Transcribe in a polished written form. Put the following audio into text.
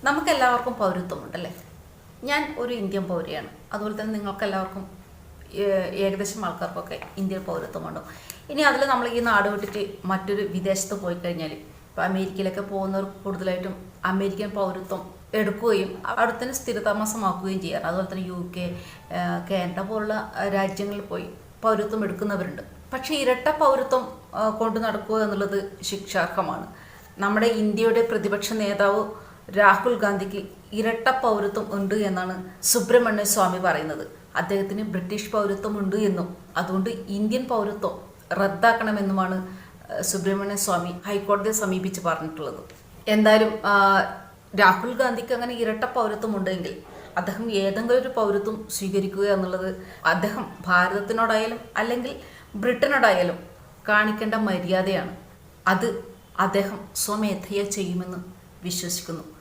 നമുക്കെല്ലാവർക്കും പൗരത്വമുണ്ടല്ലേ. ഞാൻ ഒരു ഇന്ത്യൻ പൗരയാണ്. അതുപോലെ തന്നെ നിങ്ങൾക്കെല്ലാവർക്കും ഏകദേശം ആൾക്കാർക്കൊക്കെ ഇന്ത്യൻ പൗരത്വമുണ്ടോ. ഇനി അതിൽ നമ്മൾ ഈ നാട് വിട്ടിട്ട് മറ്റൊരു വിദേശത്ത് പോയി കഴിഞ്ഞാൽ, ഇപ്പോൾ അമേരിക്കയിലൊക്കെ പോകുന്നവർ കൂടുതലായിട്ടും അമേരിക്കൻ പൗരത്വം എടുക്കുകയും അവിടെ തന്നെ സ്ഥിരതാമസമാക്കുകയും ചെയ്യാറ്. അതുപോലെ തന്നെ UK, കാനഡ പോലുള്ള രാജ്യങ്ങളിൽ പോയി പൗരത്വം എടുക്കുന്നവരുണ്ട്. പക്ഷേ ഇരട്ട പൗരത്വം കൊണ്ടു നടക്കുക എന്നുള്ളത് ശിക്ഷാർഹമാണ്. നമ്മുടെ ഇന്ത്യയുടെ പ്രതിപക്ഷ നേതാവ് രാഹുൽ ഗാന്ധിക്ക് ഇരട്ട പൗരത്വം ഉണ്ട് എന്നാണ് സുബ്രഹ്മണ്യ സ്വാമി പറയുന്നത്. അദ്ദേഹത്തിന് ബ്രിട്ടീഷ് പൗരത്വം ഉണ്ട് എന്നും അതുകൊണ്ട് ഇന്ത്യൻ പൗരത്വം റദ്ദാക്കണമെന്നുമാണ് സുബ്രഹ്മണ്യ സ്വാമി ഹൈക്കോടതിയെ സമീപിച്ച് പറഞ്ഞിട്ടുള്ളത്. എന്തായാലും രാഹുൽ ഗാന്ധിക്ക് അങ്ങനെ ഇരട്ട പൗരത്വം ഉണ്ടെങ്കിൽ അദ്ദേഹം ഏതെങ്കിലും ഒരു പൗരത്വം സ്വീകരിക്കുക എന്നുള്ളത് അദ്ദേഹം ഭാരതത്തിനോടായാലും അല്ലെങ്കിൽ ബ്രിട്ടനോടായാലും കാണിക്കേണ്ട മര്യാദയാണ്. അത് അദ്ദേഹം സ്വമേധയാ ചെയ്യുമെന്ന് വിശ്വസിക്കുന്നു.